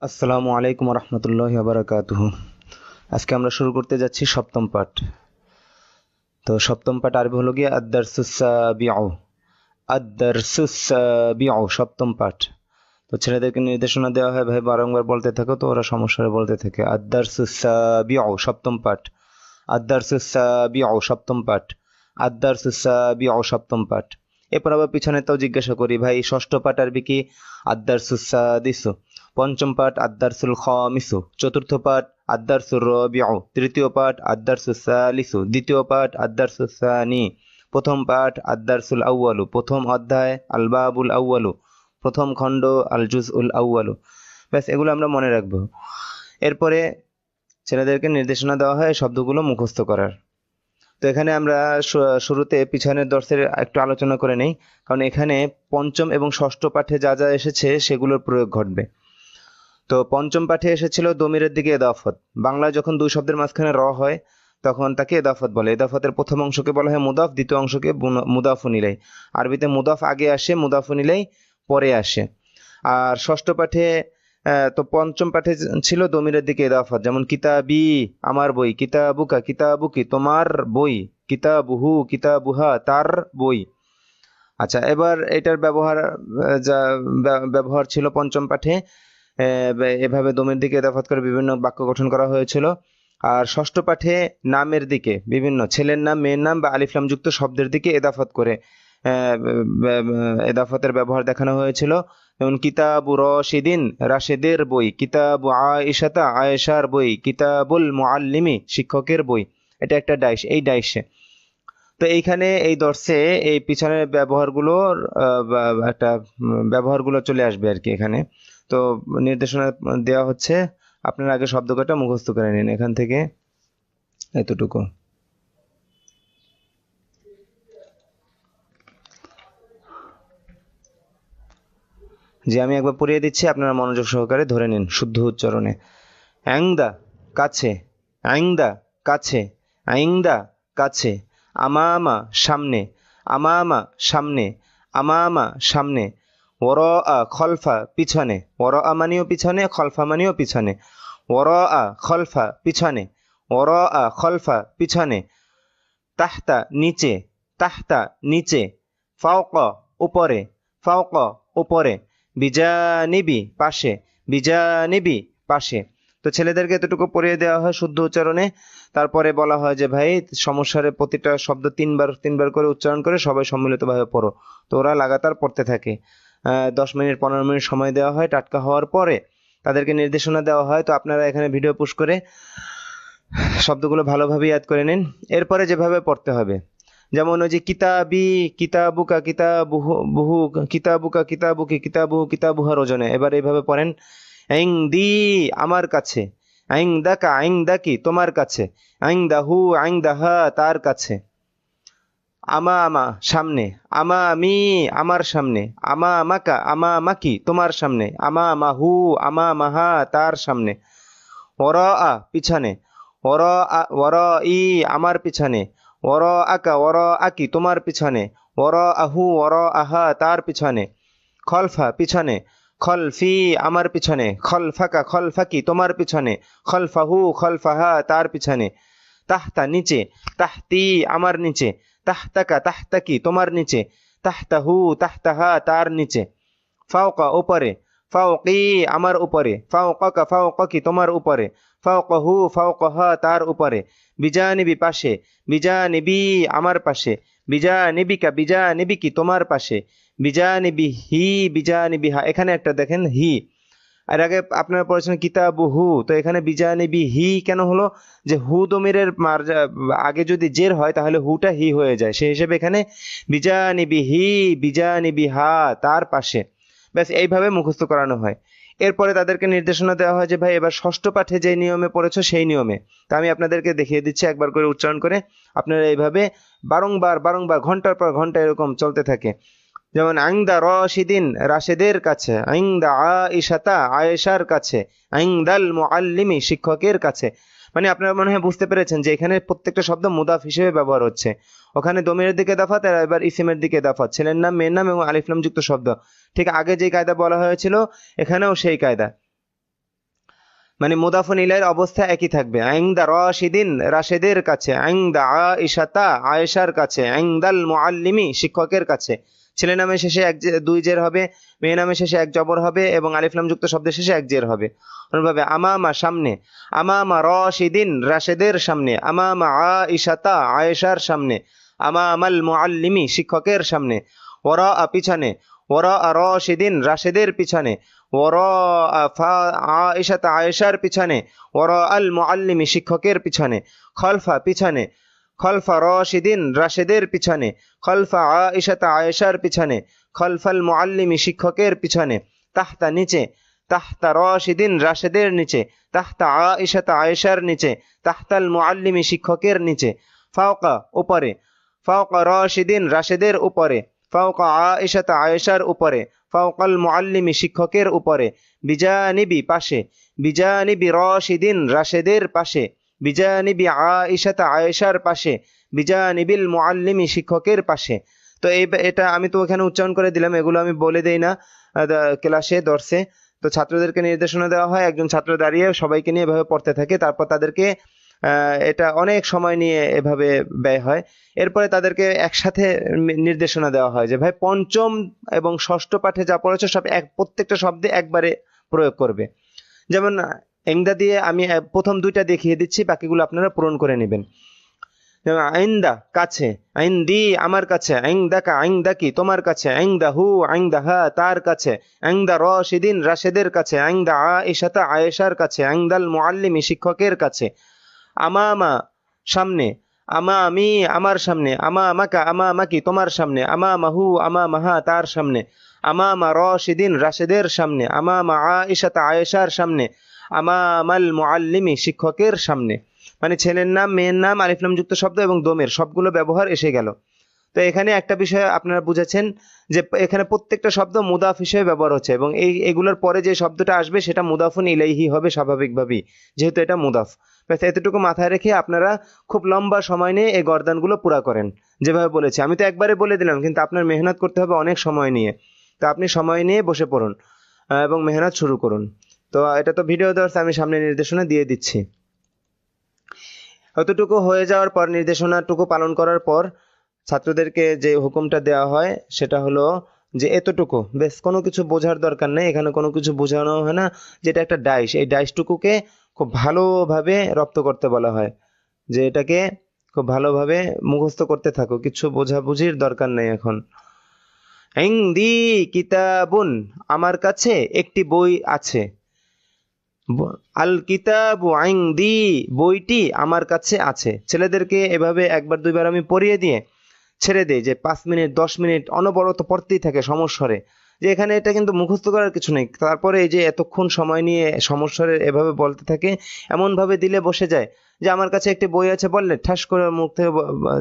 আসসালামু আলাইকুম রহমতুল্লাহি ওয়া বারাকাতুহু। আজকে আমরা শুরু করতে যাচ্ছি সপ্তম পাঠ। তো সপ্তম পাঠ আরবি হলো গিয়ে আদ-দারসুস সাবিউ। আদ-দারসুস সাবিউ সপ্তম পাঠ। তো ছেলেদেরকে নির্দেশনা দেওয়া হয়, ভাই বারংবার বলতে থাকো, তো ওরা সমস্যায় বলতে থাকে। আদ-দারসুস সাবিউ সপ্তম পাঠ। আদ-দারসুস সাবিউ সপ্তম পাঠ। আদ-দারসুস সাবিউ সপ্তম পাঠ। এরপর আবার পিছনেরটাও জিজ্ঞাসা করি, ভাই ষষ্ঠ পাঠ আরবি কি? আদ-দারসুস সাদিসু। পঞ্চম পাঠ আদ-দারসুল খামিসু। চতুর্থ পাঠ আদ-দারসুর রাবিউ। তৃতীয় পাঠ আদ-দারসুস সালিসু। দ্বিতীয় পাঠ আদ-দারসুস সানি। প্রথম পাঠ আদ-দারসুল আউয়ালু। প্রথম অধ্যায় আল বাবুল আউয়ালু। প্রথম খণ্ড আল জুজউল আউয়ালু। ব্যাস, এগুলো আমরা মনে রাখবো। এরপরে ছেলেদেরকে নির্দেশনা দেওয়া হয় শব্দগুলো মুখস্থ করার। তো এখানে আমরা শুরুতে পিছনের দর্শের একটু আলোচনা করে নেই, কারণ এখানে পঞ্চম এবং ষষ্ঠ পাঠে যা যা এসেছে সেগুলোর প্রয়োগ ঘটবে। তো পঞ্চম পাঠে এসেছিল দমিরের দিকে এদাফত। বাংলায় যখন দুই শব্দের মাঝখানে র হয় তখন তাকে এদাফত বলে। এদাফতের প্রথম অংশকে বলা হয় মুদাফ, দ্বিতীয় অংশকে মুদাফুন ইলাই। আরবিতে মুদাফ আগে আসে, মুদাফুন ইলাই পরে আসে। আর ষষ্ঠ পাঠে তো পঞ্চম পাঠে ছিল দমিরের দিকে এদাফত, যেমন কিতাবি আমার বই, কিতাবুকা কিতাবুকি তোমার বই, কিতাবুহু কিতাবুহা তার বই। আচ্ছা, এবার এটার ব্যবহার যা ব্যবহার ছিল পঞ্চম পাঠে, এভাবে দমের দিকে এদাফত করে বিভিন্ন বাক্য গঠন করা হয়েছিল। আর ষষ্ঠ পাঠে নামের দিকে, বিভিন্ন ছেলের নাম, মেয়ের নাম বা আলিফলাম যুক্ত শব্দের দিকে এদাফত করে এদাফতের ব্যবহার দেখানো হয়েছিল। যেমন কিতাবু রশিদিন রাশেদের বই, কিতাবু আয়েশাতা আয়েশার বই, কিতাবুল মুআল্লিমি শিক্ষকের বই। এটা একটা ডাইশ, এই ডাইশে। তো এইখানে এই দর্শে এই পিছনের ব্যবহারগুলোর একটা ব্যবহারগুলো চলে আসবে আর কি এখানে। তো নির্দেশনা দেওয়া হচ্ছে, আপনারা আগে শব্দ কটা মুখস্থ করে নিন এখান থেকে, এতটুকু। যে আমি একবার পড়িয়ে দিচ্ছি, আপনারা মনোযোগ সহকারে ধরে নিন শুদ্ধ উচ্চারণে। অ্যাংদা কাছে, অ্যাংদা কাছে, অ্যাংদা কাছে। আমামা সামনে, আমামা সামনে, আমামা সামনে। ওরআ খলফা পিছনে, ওরআ মানেও পিছনে, খলফা মানেও পিছনে। ওরআ খলফা পিছনে, ওরআ খলফা পিছনে। তাহতা নিচে, তাহতা নিচে। ফাওকা উপরে, ফাওকা উপরে। বিজানিবি পাশে, বিজানিবি পাশে। তো ছেলেদেরকে এতটুকু পড়িয়ে দেওয়া হয় শুদ্ধ উচ্চারণে। তারপরে বলা হয় যে ভাই সমস্যার প্রতিটা শব্দ তিনবার তিনবার করে উচ্চারণ করে সবাই সম্মিলিতভাবে পড়ো। তো ওরা লাগাতার পড়তে থাকে। 10 মিনিট 15 মিনিট সময় দেওয়া হয়। টাটকা হওয়ার পরে তাদেরকে নির্দেশনা দেওয়া হয়। তো আপনারা এখানে ভিডিও পুশ করে শব্দগুলো ভালোভাবে ইয়াদ করে নিন। এরপরে যেভাবে পড়তে হবে, যেমন ওই যে কিতাবি কিতাবুকা কিতাবুহু বুহু, কিতাবুকা কিতাবুকি কিতাবুহু কিতাবুহার ওজনে। এবার এইভাবে পড়েন, ইনদি আমার কাছে, ইনদাকা ইনদাকি তোমার কাছে, ইনদাহু ইনদাহা তার কাছে। আমামা সামনে, আমামি আমার সামনে, আমামাকা আমামাকি তোমার সামনে, আমামাহু আমামাহা তার সামনে। ওরাআ পিছনে, ওরাই আমার পিছনে, ওরাআকা ওরাআকি তোমার পিছনে, ওরাআহু ওরাআহা তার পিছনে। খলফা পিছনে, খলফি আমার পিছনে, খলফাকা খলফাকি তোমার পিছনে, খলফাহু খলফাহা তার পিছনে। তাহতা নিচে, তাহতি আমার নিচে, তাহতাকা তাহতাকি তোমার নিচে, তাহতাহু তাহতাহা তার নিচে। ফাওকা উপরে, ফাওকি আমার উপরে, ফাওকাকা ফাওকাকি তোমার উপরে, ফাওকাহু ফাওকাহা তার উপরে। বিজানিবি পাশে, বিজানিবি আমার পাশে, বিজানিবিকা বিজানিবিকি তোমার পাশে, বিজানিবিহি বিজানিবিহা। এখানে একটা দেখেন হি, আর আগে আপনারা পড়েছেন কিতাবু হু, তো এখানে বিজানিবি হি কেন হলো? যে হু দমিরের আগে যদি জের হয় তাহলে হুটা হি হয়ে যায়, সেই হিসেবে এখানে বিজানিবি হি বিজানিবি হা তার পাশে। ব্যাস, এইভাবে মুখস্থ করানো হয়। এরপরে তাদেরকে নির্দেশনা দেওয়া হয় যে ভাই এবার ষষ্ঠ পাঠে যে নিয়মে পড়েছো সেই নিয়মে। তা আমি আপনাদেরকে দেখিয়ে দিচ্ছি একবার করে উচ্চারণ করে। আপনারা এইভাবে বারংবার বারংবার ঘন্টার পর ঘন্টা এরকম চলতে থাকে। যেমন আইন্দা রশিদিন রাশেদের কাছে, আইন্দা আয়েশাতা আয়েশার কাছে, আইন্দাল মুআল্লিমি শিক্ষকের কাছে। মানে আপনারা মনে হয় বুঝতে পেরেছেন যে এখানে প্রত্যেকটা শব্দ মুদাফ হিসেবে ব্যবহার হচ্ছে। ওখানে দমিরের দিকে দাফাত, আর এবার ইসিমের দিকে দাফাত, ছেলের নাম মেয়ের নাম এবং আলিফলাম যুক্ত শব্দ। ঠিক আগে যে কায়দা বলা হয়েছিল এখানেও সেই কায়দা। মানে মুদাফুন ইলাইহির অবস্থা একই থাকবে। ইনদা রাশিদিন, রাশেদের কাছে। ইনদা আয়েশাতা, আয়েশার কাছে। ইনদাল মুআল্লিমি, শিক্ষকের কাছে। ছেলে নামের শেষে দুই জের হবে, মেয়ে নামের শেষে এক জবর হবে এবং আলিফ লাম যুক্ত শব্দের শেষে এক জের হবে। অনুভাবে আমামা, সামনে। আমামা রাশিদিন, রাশেদের সামনে। আমামা আয়েশাতা, আয়েশার সামনে। আমামাল মুআল্লিমি, শিক্ষকের সামনে। ওরা, পিছনে। ওরা রাশিদিন, রাশেদের পিছনে। ওরা আয়েশাতা, আয়েশার পিছনে। ওরা আল মুআল্লিমি, শিক্ষকের পিছনে। খলফা, পিছনে। খলফা রাশিদিন, রাশেদের পিছনে। খলফা আয়েশাতা, আয়েশার পিছনে। খলফাল মুআল্লিমি, শিক্ষকের পিছনে। তাহতা, নিচে। তাহতা রাশিদিন, রাশেদের নিচে। তাহতা আয়েশাতা, আয়েশার নিচে। তাহতাল মুআল্লিমি, শিক্ষকের নিচে। ফাওকা, উপরে। ফাওকা রাশিদিন, রাশেদের উপরে। ফাওকা আয়েশাতা, আয়েশার উপরে। ফাওকাল মুআল্লিমি, শিক্ষকের উপরে। বিজানিবি, পাশে। বিজানিবি রাশিদিন, রাশেদের পাশে। বিজানিবি আয়েশাতা, আয়েশার পাশে। বিজানিবিল মুআল্লিমি, শিক্ষকের পাশে। তো এটা আমি তো এখানে উচ্চারণ করে দিলাম, এগুলো আমি বলে দেই না ক্লাসে, দর্শে। তো ছাত্রদেরকে নির্দেশনা দেওয়া হয়, একজন ছাত্র দাঁড়িয়ে সবাইকে নিয়ে এভাবে পড়তে থাকে, তারপর তাদেরকে এটা অনেক সময় নিয়ে এভাবে ব্যয় হয়। এরপরে তাদেরকে একসাথে নির্দেশনা দেওয়া হয় যে ভাই পঞ্চম এবং ষষ্ঠ পাঠে যা পড়েছো সব প্রত্যেকটা শব্দে একবারে প্রয়োগ করবে। যেমন এংদা দিয়ে আমি প্রথম দুইটা দেখিয়ে দিচ্ছি, বাকিগুলো আপনারা পূরণ করে নেবেন। যেমন আইন্দা, কাছে। আইন্দি, আমার কাছে। আইন্দাকা, আইন্দাকি, তোমার কাছে। আইন্দাহু, আইন্দাহা, তার কাছে। আইন্দা রাশিদিন, রাশেদের কাছে। আইন্দা আয়েশাতা, আয়েশার কাছে। আইন্দাল মুআল্লিমি, শিক্ষকের কাছে। আমামা, সামনে। আমামি, আমার সামনে। আমামাকা, আমামাকি, তোমার সামনে। আমামাহু, আমামাহা, তার সামনে। আমামা রাশিদিন, রাশেদের সামনে। আমামা আয়েশাতা, আয়েশার সামনে। আমামাল মুআল্লিমি, শিক্ষকের সামনে। মানে ছেলের নাম, মেয়ের নাম, আলিফ লাম যুক্ত শব্দ এবং দমের সবগুলো ব্যবহার এসে গেল। তো এখানে একটা বিষয় আপনারা বুঝেছেন যে এখানে প্রত্যেকটা শব্দ মুদাফ হিসেবে ব্যবহার হচ্ছে এবং এগুলোর পরে যে শব্দটা আসবে সেটা মুদাফুন ইলাইহি হবে স্বাভাবিকভাবেই, যেহেতু এটা মুদাফ। এতটুকু মাথায় রেখে আপনারা খুব লম্বা সময় নিয়ে এই গর্দানগুলো পুরা করেন যেভাবে বলেছি। আমি তো একবারে বলে দিলাম, কিন্তু আপনার মেহনত করতে হবে অনেক সময় নিয়ে। তো আপনি সময় নিয়ে বসে পড়ুন এবং মেহনত শুরু করুন। তো এটা তো ভিডিও দর্শে আমি সামনে নির্দেশনা দিয়ে দিচ্ছি। অতটুকু হয়ে যাওয়ার পর, নির্দেশনাটুকু পালন করার পর ছাত্রদেরকে যে হুকুমটা দেওয়া হয় সেটা হলো যে এতটুকু বেশ, কোনো কিছু বোঝার দরকার নেই, এখানে কোনো কিছু বোঝানো হয় না। যেটা একটা ডাইশ, এই ডাইশটুকুকে খুব ভালোভাবে রপ্ত করতে বলা হয়, যে এটাকে খুব ভালোভাবে মুখস্থ করতে থাকো, কিছু বোঝাবুঝির দরকার নেই এখন। ইনদি কিতাবুন, আমার কাছে একটি বই আছে। আল কিতাবু ইনদি, বইটি আমার কাছে আছে। ছেলেদেরকে এভাবে একবার দুইবার আমি পড়িয়ে দিয়ে ছেড়ে দেই, যে 5 মিনিট 10 মিনিট অনবরত পড়তেই থাকে সমস্বরে, যে এখানে এটা কিন্তু মুখস্থ করার কিছু নেই। তারপরে এই যে এতক্ষণ সময় নিয়ে সমস্বরে এভাবে বলতে থাকে, এমনভাবে দিলে বসে যায় যে আমার কাছে একটি বই আছে বললে ঠাস করে মুখ থেকে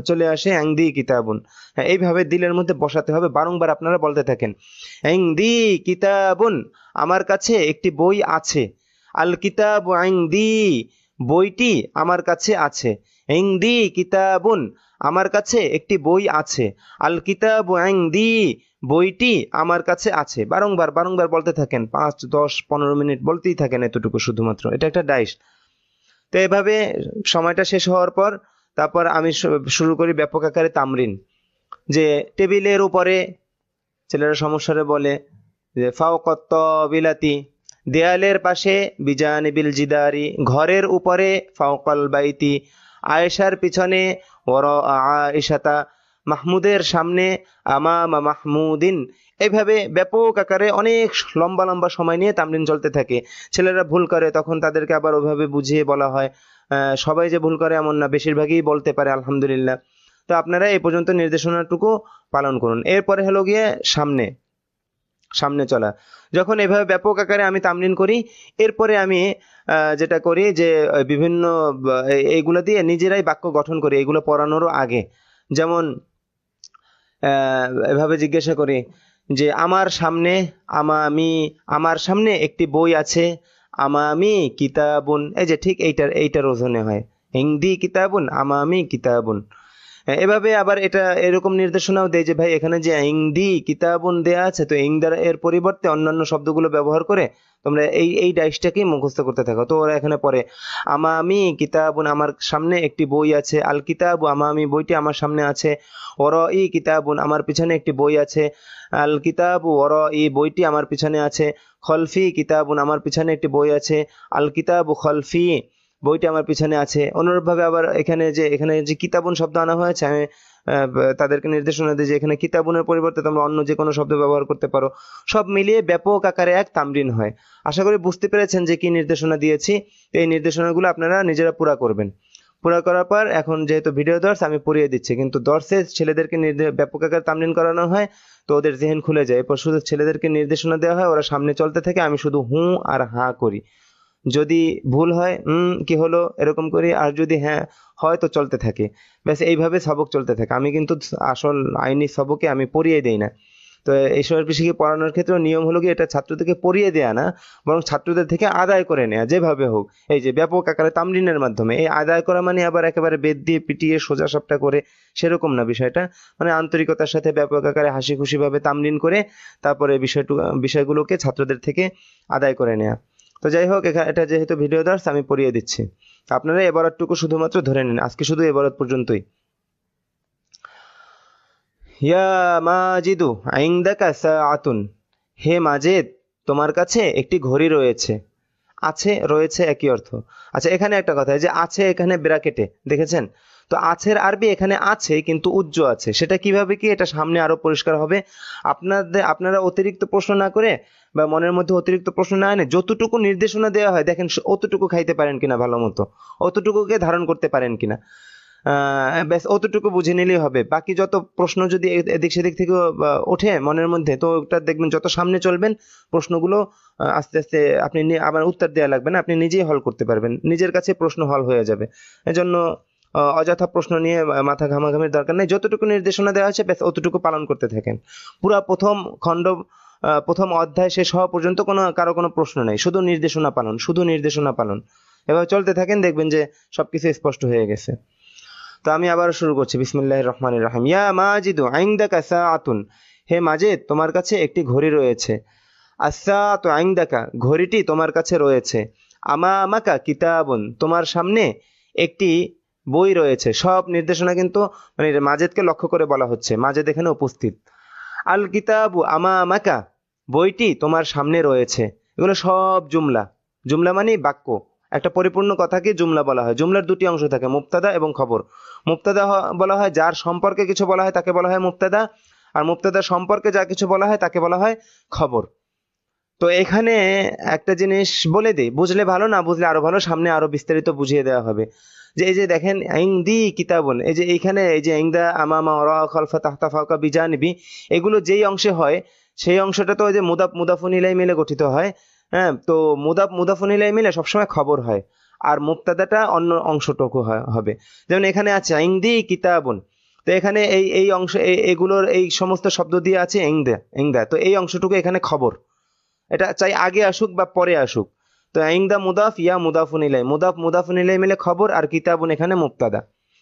চলে আসে ইনদি কিতাবুন। হ্যাঁ, এইভাবে দিলের মধ্যে বসাতে হবে, বারংবার আপনারা বলতে থাকেন ইনদি কিতাবুন, আমার কাছে একটি বই আছে। আল কিতাবু ইনদি, বইটি আমার কাছে আছে। ইনদি কিতাবুন, আমার কাছে একটি বই আছে। আল কিতাবু ইনদি, বইটি আমার কাছে আছে। বারংবার বারংবার বলতে থাকেন, 5 10 15 মিনিট বলতেই থাকেন, এতটুকু শুধুমাত্র। এটা একটা ডাইশ। তো এভাবে সময়টা শেষ হওয়ার পর তারপর আমি শুরু করি ব্যাপক আকারে তামরিন, যে টেবিলের উপরে, ছেলেরা সমস্যারে বলে যে ফাওকাত বিলাতি, দেয়ালের পাশে। বিজানিবিল জিদারি, ঘরের উপরে। ফাওকাল বাইতি, আয়েশার পিছনে। ওরা আয়েশাতা, মাহমুদের সামনে। আমামা মাহমুদিন। এইভাবে ব্যাপক আকারে অনেক লম্বা লম্বা সময় নিয়ে তামরিন চলতে থাকে। ছেলেরা ভুল করে তখন তাদেরকে আবার ওইভাবে বুঝিয়ে বলা হয়। সবাই যে ভুল করে এমন না, বেশিরভাগই বলতে পারে আলহামদুলিল্লাহ। তো আপনারা এই পর্যন্ত নির্দেশনাটুকু পালন করুন। এরপরে হলো গিয়ে সামনে সামনে চলা। যখন এভাবে ব্যাপক আকারে আমি তামরিন করি, এরপরে আমি যেটা করি যে বিভিন্ন এইগুলো দিয়ে নিজেরাই বাক্য গঠন করি, এগুলো পড়ানোরও আগে। যেমন এভাবে জিজ্ঞাসা করি যে আমার সামনে, আমার সামনে একটি বই আছে। আমামি কিতাবুন, এই যে ঠিক এইটার ওজনে হয় ইনদি কিতাবুন, আমামি কিতাবুন। এভাবে আবার এটা এরকম নির্দেশনাও দেয় যে ভাই এখানে যে ইংদি কিতাবুন দেয়া আছে, তো ইংদার এর পরিবর্তে অন্যান্য শব্দগুলো ব্যবহার করে তোমরা এই ডাইসটাকেই মুখস্থ করতে থাকো। তো ওরা এখানে পড়ে আমামি কিতাবুন, আমার সামনে একটি বই আছে, আল কিতাবু আমামি, বইটি আমার সামনে আছে, ওরাই কিতাবুন, আমার পিছনে একটি বই আছে, আল কিতাবু ওরাই, বইটি আমার পিছনে আছে, খলফি কিতাবুন, আমার পিছনে একটি বই আছে, আল কিতাবু খলফি, বইটি আমার পিছনে আছে। অনুরূপভাবে আবার এখানে যে কিতাবুন শব্দ আনা হয়েছে, আমি তাদেরকে নির্দেশনা দিই যে এখানে কিতাবুনের পরিবর্তে তোমরা অন্য যে কোনো শব্দ ব্যবহার করতে পারো। সব মিলিয়ে ব্যাপক আকারে এক তামরিন হয়। আশা করি বুঝতে পেরেছেন যে কি নির্দেশনা দিয়েছি। এই নির্দেশনাগুলো আপনারা নিজেরা পুরা করবেন। পুরা করার পর এখন যেহেতু ভিডিও দর্স আমি পড়িয়ে দিচ্ছি, কিন্তু দর্সে ছেলেদেরকে ব্যাপক আকারে তামরিন করানো হয়, তো ওদের জেহেন খুলে যায়। এরপর শুধু ছেলেদেরকে নির্দেশনা দেওয়া হয়, ওরা সামনে চলতে থাকে, আমি শুধু হুঁ আর হাঁ করি। যদি ভুল হয় কি হলো এরকম করি, আর যদি হ্যাঁ হয় তো চলতে থাকে। ব্যাস এইভাবে সবক চলতে থাকে। আমি কিন্তু আসল আইনি সবকে আমি পড়িয়ে দেই না। তো এইসবের বিষয়ে পড়ানোর ক্ষেত্রে নিয়ম হলো কি, এটা ছাত্রদেরকে পড়িয়ে দেয়া না, বরং ছাত্রদের থেকে আদায় করে নেয়া, যেভাবে হোক। এই যে ব্যাপক আকারে তামরিনের মাধ্যমে, এই আদায় করা মানে আবার একেবারে বেদ দিয়ে পিটিয়ে সোজা সাপটা করে সেরকম না বিষয়টা। মানে আন্তরিকতার সাথে ব্যাপক আকারে হাসি খুশি ভাবে তামরিন করে তারপরে বিষয়গুলোকে ছাত্রদের থেকে আদায় করে নেয়া। তো যাই হোক, এটা যেহেতু ভিডিও দর্স আমি পড়িয়ে দিচ্ছি, আপনারা এবারটুকু শুধুমাত্র ধরে নিন। আজকে শুধু এবারত পর্যন্তই। ইয়া মাজিদু আইনদাকা সাআতুন, হে মাজেদ তোমার কাছে একটি ঘড়ি রয়েছে। আছে রয়েছে একই অর্থ। আচ্ছা, এখানে একটা কথা, যে আছে এখানে ব্র্যাকেটে দেখেছেন, তো আছের আরবি এখানে আছে কিন্তু উজ্জ আছে। সেটা কিভাবে কি, এটা সামনে আরো পরিষ্কার হবে। আপনারা অতিরিক্ত প্রশ্ন না করে বা মনের মধ্যে অতিরিক্ত প্রশ্ন না এনে যতটুকু নির্দেশনা দেওয়া হয় দেখেন অতটুকু খাইতে পারেন কিনা, ভালো মতো অতটুকুকে ধারণ করতে পারেন কিনা, ব্যাস অতটুকু বুঝে নিলেই হবে। বাকি যত প্রশ্ন যদি এদিক সেদিক থেকে ওঠে মনের মধ্যে, তো ওটা দেখবেন যত সামনে চলবেন প্রশ্নগুলো আস্তে আস্তে আপনি আবার উত্তর দেওয়া লাগবে না, আপনি নিজেই হল করতে পারবেন, নিজের কাছে প্রশ্ন হল হয়ে যাবে। এজন্য অযথা প্রশ্ন নিয়ে মাথা ঘামাঘামির দরকার নেই। যতটুকু নির্দেশনা দেওয়া হয়েছে ব্যাস অতটুকু পালন করতে থাকেন। পুরা প্রথম অধ্যায় শেষ হওয়া পর্যন্ত কারো কোনো প্রশ্ন নেই, শুধু নির্দেশনা পালন, শুধু নির্দেশনা পালন। এভাবে চলতে থাকেন, দেখবেন যে সবকিছু স্পষ্ট হয়ে গেছে। তো আমি আবার শুরু করছি, বিসমিল্লাহির রহমানির রহিম। ইয়া মাজিদু ইনদাকা সাআতুন, হে মাজিদ তোমার কাছে একটি ঘড়ি রয়েছে। আস-সাআতু ইনদাকা, ঘড়িটি তোমার কাছে রয়েছে। আমামাকা কিতাবুন, তোমার সামনে একটি বই রয়েছে। সব নির্দেশনা কিন্তু মানে মাজেদকে লক্ষ্য করে বলা হচ্ছে, মাজেদ এখানে উপস্থিত। আল কিতাবু আমামাকা, বইটি তোমার সামনে রয়েছে। এগুলো সব জুমলা। জুমলা মানে বাক্য। একটা পরিপূর্ণ কথাকে জুমলা বলা হয়। জুমলার দুটি অংশ থাকে, মুবতাদা এবং খবর। মুবতাদা বলা হয় যার সম্পর্কে কিছু বলা হয় তাকে বলা হয় মুবতাদা, আর মুবতাদা সম্পর্কে যা কিছু বলা হয় তাকে বলা হয় খবর। তো এখানে একটা জিনিস বলে দিই, বুঝলে ভালো, না বুঝলে আরো ভালো, সামনে আরো বিস্তারিত বুঝিয়ে দেওয়া হবে। যে এই যে দেখেন ইংদি কিতাবুন, এই যে এইখানে এই যে ইংদা আমামা ওরা খলফা তাহতা ফাওকা বিজানিবি, এগুলো যেই অংশে হয় সেই অংশটা তো ওই যে মুদাফুন ইলাই মিলে গঠিত হয়। হ্যাঁ, তো মুদাফুন ইলাই মিলে সবসময় খবর হয়, আর মুবতাদাটা অন্য অংশটুকু হবে। যেমন এখানে আছে ইংদি কিতাবুন, তো এখানে এই অংশ এগুলোর এই সমস্ত শব্দ দিয়ে আছে ইংদা, তো এই অংশটুকু এখানে খবর। এটা চাই আগে আসুক বা পরে আসুক। তো ইংদা মুদাফ ইয়া মুদাফুন ইলাই, মুদাফুন ইলাই মিলে খবর, আর কিতাবুন এখানে মুবতাদা।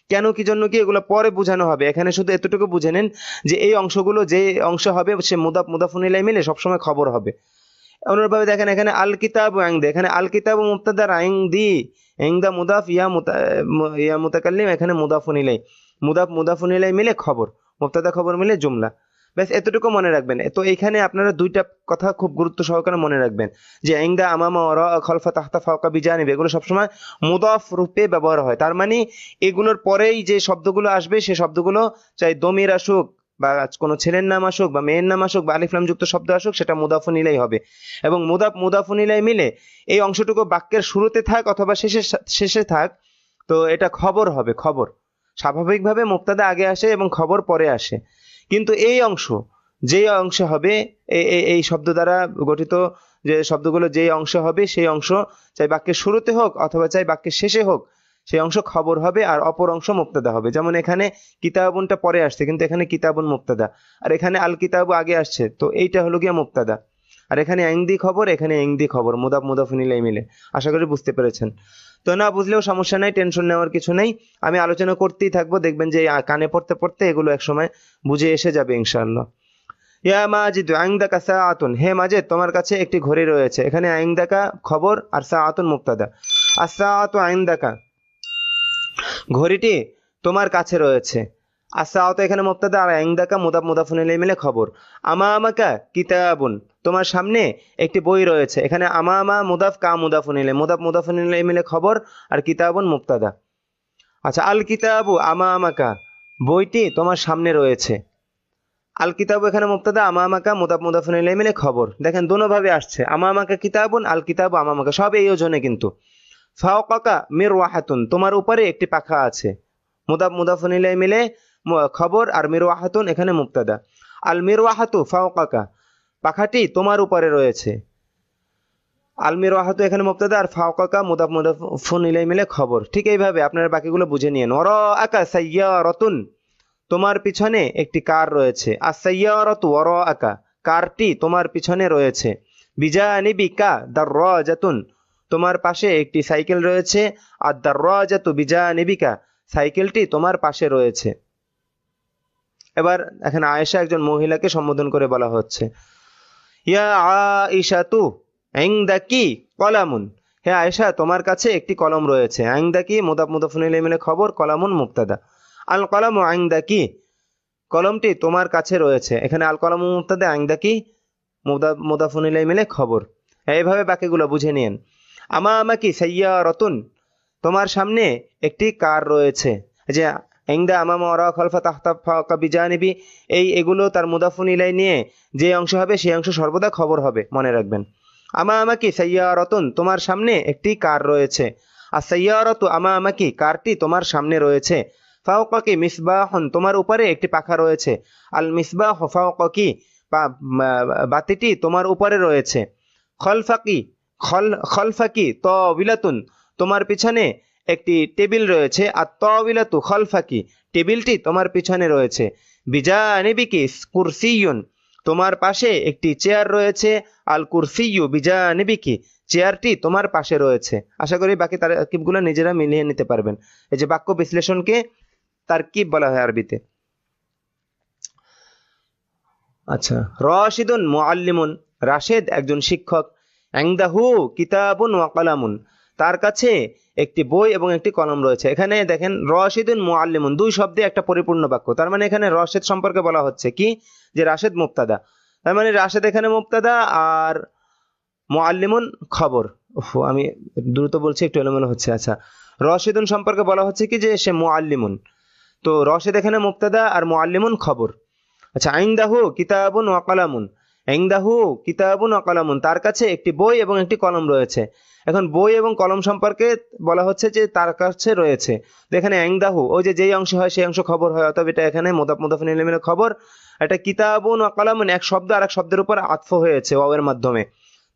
কেন কি জন্য কি এগুলো পরে বোঝানো হবে, এখানে শুধু এতটুকু বুঝে নেন যে এই অংশগুলো যে অংশ হবে সে মুদাফুন ইলাই মিলে সবসময় খবর হবে। অনুরূপভাবে দেখেন এখানে আল কিতাবু ইংদা, এখানে আল কিতাবু মুবতাদা, ইংদি ইংদা মুদাফ ইয়া মুতাকাল্লিম, এখানে মুদাফুন ইলাই, মুদাফুন ইলাই মিলে খবর, মুবতাদা খবর মিলে জুমলা। ব্যাস এতটুকু মনে রাখবেন। তো এইখানে আপনারা দুইটা কথা খুব গুরুত্ব সহকারে মনে রাখবেন, যে ইংদা আমামা ওরা খলফা তাহতা ফাওকা বিজানিবি, এগুলো সবসময় মুদাফ রূপে ব্যবহার হয়। তার মানে এগুলোর পরেই যে শব্দগুলো আসবে সে শব্দগুলো চাই দমির আসুক বা কোনো ছেলের নাম আসুক বা মেয়ের নাম আসুক বা আলিফ লাম যুক্ত শব্দ আসুক, সেটা মুদাফুন ইলাই হবে। এবং মুদাফুন ইলাই মিলে এই অংশটুকু বাক্যের শুরুতে থাক অথবা শেষে থাক, তো এটা খবর হবে। খবর স্বাভাবিকভাবে মুবতাদা আগে আসে এবং খবর পরে আসে, কিন্তু এই অংশ যেই অংশে হবে এই শব্দ দ্বারা গঠিত যে শব্দগুলো যেই অংশ হবে সেই অংশ চাই বাক্যের শুরুতে হোক অথবা চাই বাক্যের শেষে হোক, সেই অংশ খবর হবে আর অপর অংশ মুবতাদা হবে। যেমন এখানে কিতাবুনটা পরে আসছে কিন্তু এখানে কিতাবুন মুবতাদা, আর এখানে আল কিতাবু আগে আসছে, তো এইটা হলো গিয়া মুবতাদা। আর এখানে ইংদি খবর, এখানে ইংদি খবর, মুদাফুন ইলাই মিলে। আশা করি বুঝতে পেরেছেন। তো না বুঝলেও সমস্যা নাই, টেনশন নেওয়ার কিছু নেই, আমি আলোচনা করতেই থাকবো, দেখবেন যে কানে পড়তে পড়তে এগুলো একসময় বুঝে এসে যাবে ইনশাআল্লাহ। ইয়া মাজিদ আইনদাকা সাআতুন, হে মাজিদ তোমার কাছে একটি ঘড়ি রয়েছে। এখানে আইনদাকা খবর আর সাআতুন মুবতাদা। as-সাআতু আইনদাকা, ঘড়িটি তোমার কাছে রয়েছে। as-সাআতু এখানে মুবতাদা আর আইনদাকা মুদাফ মুদাফুন ইলাইহি মিলে খবর। আমামাকা কিতাবুন, তোমার সামনে একটি বই রয়েছে। এখানে আমামা মুদাফ কা মুদাফুন ইলাইহি, মুদাফ মুদাফুন ইলাইহি মিলে খবর আর কিতাবুন মুবতাদা। আচ্ছা, আল কিতাবু আমামাকা, বইটি তোমার সামনে রয়েছে। আল কিতাবু এখানে মুবতাদা, আমামাকা মুদাফ মুদাফুন ইলাইহি মিলে খবর। দেখেন দোনোভাবে আসছে, আমামাকা কিতাবুন, আল কিতাবু আমামাকা, সব এই ওজনে কিন্তু। ফাওকাকা মিরওয়াহাতুন, তোমার উপরে একটি পাখা আছে। মুদাফ মুদাফুন ইলাইহি মিলে খবর আর মিরওয়াহাতুন এখানে মুবতাদা। আল মিরওয়াহাতু ফাওকাকা, পাখাটি তোমার উপরে রয়েছে। আল মিরওয়াহাতু এখানে মুবতাদা আর ফাওকাকা মুদাফ মুদাফুন ইলাইহি মিলে খবর। ঠিক এইভাবে আপনারা বাকিগুলো বুঝে নিয়েন। ওয়ারাআকা সাইয়ারাতুন, তোমার পিছনে একটি কার রয়েছে। as-সাইয়ারাতু ওয়ারাআকা, কারটি তোমার পিছনে রয়েছে। বিজানিবিকা দাররাজাতুন, তোমার পাশে একটি সাইকেল রয়েছে। ad-দাররাজাতু বিজানিবিকা, সাইকেলটি তোমার পাশে রয়েছে। এবার এখানে আয়েশা একজন মহিলাকে সম্বোধন করে বলা হচ্ছে। ইয়া আয়েশাতু ইনদাকি কলামুন, হে আয়েশা তোমার কাছে একটি কলম রয়েছে। ইনদাকি মুদাফ মুদাফুন ইলাইহি মিলে খবর, কলামুন মুবতাদা। আল কলামু ইনদাকি, কলমটি তোমার কাছে রয়েছে। এখানে আল কলামু মুবতাদা, ইনদাকি মুদাফ মুদাফুন ইলাইহি মিলে খবর। এইভাবে বাকিগুলো বুঝে নিন। আমামাকি সাইয়ারাতুন, তোমার সামনে একটি কার রয়েছে। যে ইনদা আমামা ওয়ারা খালফা তাহতা ফাওকা বিজানিবি, এগুলো তার মুদাফুন ইলাইহি নিয়ে যে অংশ হবে সেই অংশ সর্বদা খবর হবে, মনে রাখবেন। আমামাকি সাইয়ারাতুন, তোমার সামনে একটি কার রয়েছে। আর সাইয়ারাতু আমামাকি, কারটি তোমার সামনে রয়েছে। ফাওকাকি মিসবাহুন, তোমার উপরে একটি পাখা রয়েছে। আল মিসবাহ ফাওকাকি, বাতিটি তোমার উপরে রয়েছে। খলফাকি খলফাকি তাওবিলাতুন, তোমার পিছনে একটি টেবিল রয়েছে। আর তাওবিলাতু খলফাকি, টেবিলটি তোমার পিছনে রয়েছে। বিজানিবিকি কুরসিয়ুন, তোমার পাশে একটি চেয়ার রয়েছে। আল কুরসিয়ু বিজানিবিকি, চেয়ারটি তোমার পাশে রয়েছে। আশা করি বাকি তারকিবগুলো নিজেরা মিলিয়ে নিতে পারবেন। এই যে বাক্য বিশ্লেষণকে তারকিব বলা হয় আরবিতে। আচ্ছা, রাশিদুন মুআল্লিমুন, রাশেদ একজন শিক্ষক। ইনদাহু কিতাবুন ওয়া কলামুন, তার কাছে একটি বই এবং একটি কলম রয়েছে। এখানে দেখেন রাশিদুন মুআল্লিমুন, দুই শব্দে একটা পরিপূর্ণ বাক্য। তার মানে এখানে রাশেদ সম্পর্কে বলা হচ্ছে কি, যে রাশেদ মুবতাদা। তার মানে রাশেদ এখানে মুবতাদা আর মুআল্লিমুন খবর। আমি দ্রুত বলছি, একটু এলোমেলো হচ্ছে। আচ্ছা, রাশিদুন সম্পর্কে বলা হচ্ছে কি, যে সে মুআল্লিমুন। তো রাশেদ এখানে মুবতাদা আর মুআল্লিমুন খবর। আচ্ছা, ইনদাহু কিতাবুন ওয়া কলামুন, ইনদাহু কিতাবুন ওয়া কলামুন, তার কাছে একটি বই এবং একটি কলম রয়েছে। এখন বই এবং কলম সম্পর্কে বলা হচ্ছে যে তার কাছে রয়েছে। তো এখানে ইনদাহু, ওই যে যেই অংশ হয় সেই অংশ খবর হয়, অতএব এটা এখানে মুদাফ মুদাফুন ইলাইহি মিলে খবর। এটা কিতাবুন ওয়া কলামুন, এক শব্দ আর এক শব্দের উপর আতফ হয়েছে ওয়াওয়ের মাধ্যমে।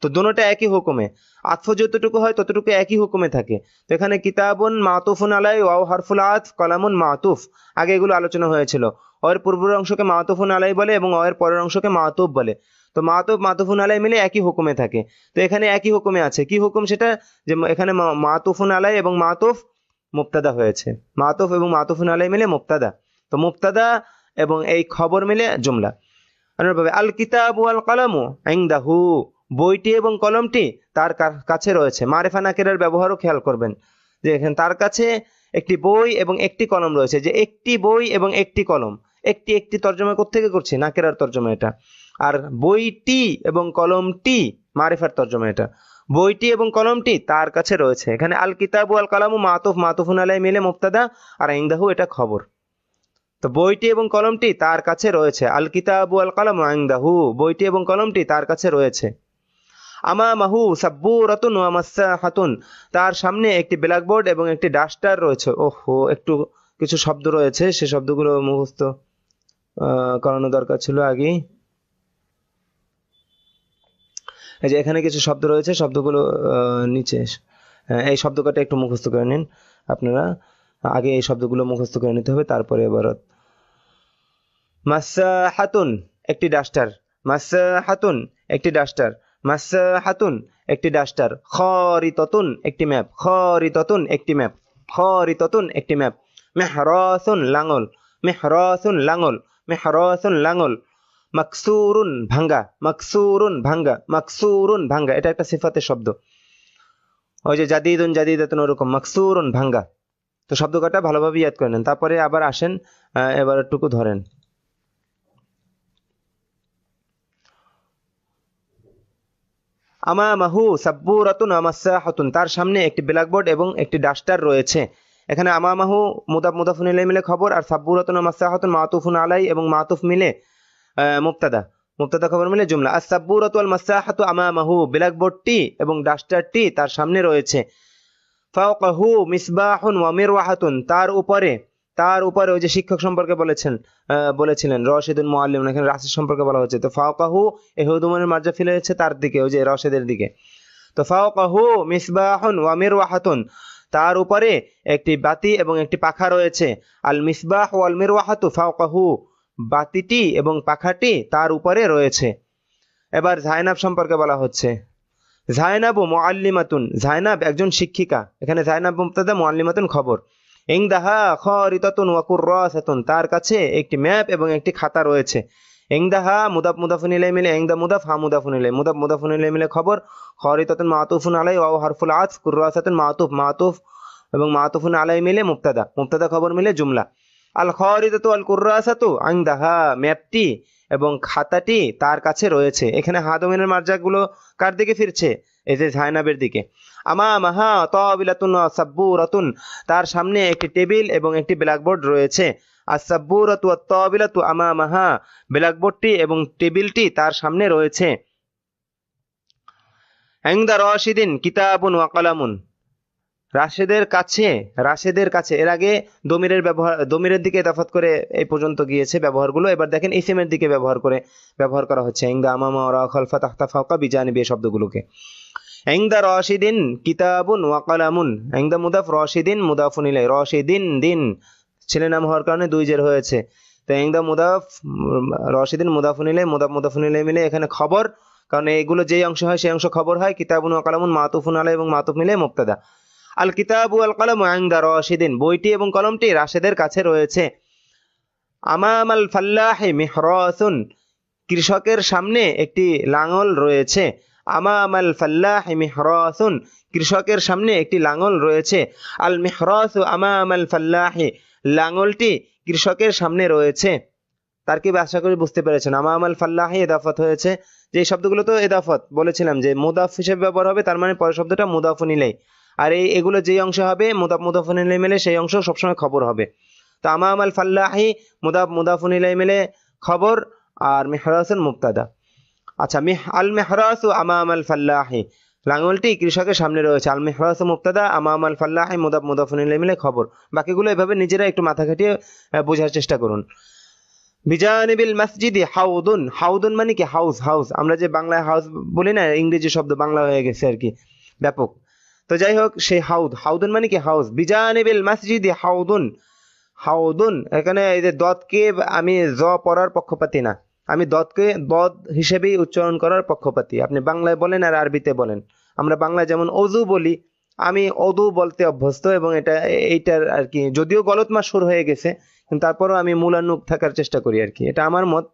তো দুটোটা একই হুকুমে, আতফ যতটুকু হয় ততটুকু একই হুকুমে থাকে। তো এখানে কিতাবুন মাতুফুন আলাই ওয়াও হারফুল আতফ, কলামুন মাতুফ, আগে এগুলো আলোচনা হয়েছিল। ওর পূর্বের অংশকে মাতুফুন আলাই বলে এবং ওর পরের অংশকে মাতুফ বলে। তো মাতুফ মাতুফুন আলাই মিলে একই হুকুমে থাকে। তো এখানে একই হুকুমে আছে। কি হুকুম সেটা, যে এখানে মাতুফুন আলাই এবং মাতুফ মুবতাদা হয়েছে। মাতুফ এবং মাতুফুন আলাই মিলে মুবতাদা। তো মুবতাদা এবং এই খবর মিলে জুমলা। অনুরূপভাবে আল কিতাবু ওয়াল কলামু ইনদাহু, বইটি এবং কলমটি তার কাছে রয়েছে। মারিফা নাকিরার ব্যবহারও খেয়াল করবেন, যে এখানে তার কাছে একটি বই এবং একটি কলম রয়েছে। যে একটি বই এবং একটি কলম, একটি একটি তর্জমা কোত্থেকে করছি, নাকিরার তর্জমা এটা। আর বইটি এবং কলমটি মারিফার তর্জমা এটা। বইটি এবং কলমটি তার কাছে রয়েছে। এখানে আল কিতাবু ওয়াল কলামু মাতুফ মাতুফুন আলাই মিলে মুবতাদা আর ইনদাহু এটা খবর। তো বইটি এবং কলমটি তার কাছে রয়েছে। আল কিতাবু ওয়াল কলামু ইনদাহু, বইটি এবং কলমটি তার কাছে রয়েছে। আমামাহু সাব্বুরাতুন ওয়া মাসসাহাতুন, তার সামনে একটি ব্ল্যাকবোর্ড এবং একটি ডাস্টার রয়েছে। ওহো, একটু কিছু শব্দ রয়েছে, সে শব্দগুলো মুখস্থ করানো দরকার ছিল আগেই। এই যে এখানে কিছু শব্দ রয়েছে, শব্দগুলো নিচে, এই শব্দ কটা একটু মুখস্থ করে নিন আপনারা। আগে এই শব্দগুলো মুখস্থ করে নিতে হবে, তারপরে এবারত। মাসসাহাতুন একটি ডাস্টার, মাসসাহাতুন একটি ডাস্টার। মাসাহাতুন একটি ডাস্টার, খারিতাতুন একটি ম্যাপ, খারিতাতুন একটি ম্যাপ, খারিতাতুন একটি ম্যাপ। মেহরাসুন লাঙল, মেহরাসুন লাঙল, মেহরাসুন লাঙল। মাকসুরুন ভাঙ্গা, মাকসুরুন ভাঙ্গা, মাকসুরুন ভাঙ্গা, এটা একটা সিফাতের শব্দ। ওই যে জাদিদুন জাদিদাতুন ওরকম মাকসুরুন ভাঙ্গা। তো শব্দ কটা ভালোভাবে ইয়াদ করে নেন, তারপরে আবার আসেন এবার একটুকু ধরেন। আমামাহু সাব্বুরাতুন ওয়া মাসাহাতুন, তার সামনে একটি ব্ল্যাকবোর্ড এবং একটি ডাস্টার রয়েছে। এখানে আমামাহু মুদাফ মুদাফুন ইলাইহি মিলে খবর, আর সাব্বুরাতুন ওয়া মাসাহাতুন মাতুফুন আলাই এবং মাতুফ মিলে মুবতাদা, মুবতাদা খবর মিলে জুমলা। আস-সাব্বুরাতু ওয়াল মাসাহাতু আমামাহু, ব্ল্যাকবোর্ডটি এবং ডাস্টারটি তার সামনে রয়েছে। ফাওকাহু মিসবাহুন ওয়া মিরওয়াহাতুন, তার উপরে ওই যে শিক্ষক সম্পর্কে বলেছিলেন রশিদুল মুআল্লিম, এখানে রাশিদ সম্পর্কে বলা হচ্ছে। তো ফাওকাহু এই হুদুমানের মার্জা ফিলে হচ্ছে তার দিকে, ওই যে রশিদের দিকে। তো ফাওকাহু মিসবাহুন ওয়া মিরওয়াহাতুন, তার উপরে একটি বাতি এবং একটি পাখা রয়েছে। আল মিসবাহ ওয়াল মিরওয়াহাতু ফাওকাহু, বাতিটি এবং পাখাটি তার উপরে রয়েছে। এবার জাইনাব সম্পর্কে বলা হচ্ছে। জাইনাবু মুআল্লিমাতুন, জাইনাব একজন শিক্ষিকা। এখানে জাইনাব মুবতাদা, মুআল্লিমাতুন খবর। ইনদাহা খারিতাতুন ওয়া কুররাসাতুন, তার কাছে একটি ম্যাপ এবং একটি খাতা রয়েছে। ইনদাহা মুদাফ মুদাফুন ইলাইহি মিলে ইনদা মুদাফ, হা মুদাফুন ইলাইহি, মুদাফ মুদাফুন ইলাইহি মিলে খবর। খারিতাতুন মাতুফুন আলাইহি ওয়া হারফুল আতফ, কুররাসাতুন মাতুফ এবং মাতুফুন আলাইহি মিলে মুবতাদা, মুবতাদা খবর মিলে জুমলা। আল খারিতাতু আল কুররাসাতু ইনদাহা, ম্যাপটি এবং খাতাটি তার কাছে রয়েছে। এখানে হাদমিনের মার্জাগুলো কার দিকে ফিরছে? এই যে জাইনাবের দিকে। আমামাহা তাবিলাতুন ওয়া সাব্বুরাতুন, তার সামনে একটি টেবিল এবং একটি ব্ল্যাকবোর্ড রয়েছে। আস-সাব্বুরাতু ওয়াত তাবিলাতু আমামাহা, ব্ল্যাকবোর্ডটি এবং টেবিলটি তার সামনে রয়েছে। ইনদা রাশিদিন কিতাবুন ওয়া কলামুন, রাশেদের কাছে। এর আগে দমিরের দিকে ইদাফাত করে এই পর্যন্ত গিয়েছে ব্যবহারগুলো। এবার দেখেন ইসিমের দিকে ব্যবহার করা হচ্ছে। ইনদা আমামা ওয়া খালফা তাহতা ফাওকা বিজানিবি শব্দগুলোকে। ইনদা রাশিদিন কিতাবুন ওয়া কলামুন, ইনদা মুদাফ, রাশিদিন মুদাফুন ইলাইহি, রাশিদিন দিন ছেলে নাম হওয়ার কারণে দুই জের হয়েছে। তো ইনদা মুদাফ, রাশিদিন মুদাফুন ইলাইহি, মুদাফ মুদাফুন ইলাইহি মিলে এখানে খবর, কারণ এগুলো যেই অংশ হয় সেই অংশ খবর হয়। কিতাবুন ওয়া কলামুন মাতুফুন আলাইহি এবং মাতুফ মিলে মুবতাদা। আল কিতাবু ওয়াল কলামু ইনদা রাশিদিন, বইটি এবং কলমটি রাশেদের কাছে রয়েছে। আমামাল ফাল্লাহি মিহরাসুন, কৃষকের সামনে একটি লাঙল রয়েছে। আমামাল ফাল্লাহি মিহরাসুন, কৃষকের সামনে একটি লাঙল রয়েছে। আল মিহরাসু আমামাল ফাল্লাহি, লাঙলটি কৃষকের সামনে রয়েছে। তার কি আশা করি বুঝতে পেরেছেন। আমামাল ফাল্লাহি ইদাফাত হয়েছে, যে শব্দগুলো তো ইদাফাত বলেছিলাম যে মুদাফ হিসেবে ব্যবহার হবে, তার মানে পরের শব্দটা মুদাফুন ইলাইহি। আর এগুলো যেই অংশ হবে মুদাফ মুদাফুন ইলাইহি মিলে সেই অংশ সবসময় খবর হবে। তো আমামাল ফাল্লাহি মুদাফ মুদাফুন ইলাইহি মিলে খবর, আর মিহরাসুন মুবতাদা। আচ্ছা, আল মিহরাসু আমামাল ফাল্লাহি, লাঙলটি কৃষকের সামনে রয়েছে। আল মিহরাসু মুবতাদা, আমামাল ফাল্লাহি মুদাফ মুদাফুন ইলাইহি মিলে খবর। বাকিগুলো এভাবে নিজেরা একটু মাথা খাটিয়ে বোঝার চেষ্টা করুন। বিজানিবিল মসজিদি হাউদুন, হাউদুন মানে কি? হাউস। আমরা যে বাংলায় হাউস বলি না, ইংরেজি শব্দ বাংলা হয়ে গেছে আর কি ব্যাপক। তো যাই হোক, সেই হাউদুন মানে কি? হাউস। বিজানিবিল মসজিদি হাউদুন, এখানে এই যে দদকে আমি জ পড়ার পক্ষপাতী না, আমি দদকে দদ হিসেবেই উচ্চারণ করার পক্ষপাতী। আপনি বাংলায় বলেন আর আরবিতে বলেন। আমরা বাংলায় যেমন অজু বলি, আমি অদু বলতে অভ্যস্ত, এবং এইটার আর কি যদিও গলত মাশহুর হয়ে গেছে, কিন্তু তারপরও আমি মূলানুগ থাকার চেষ্টা করি আর কি। এটা আমার মত,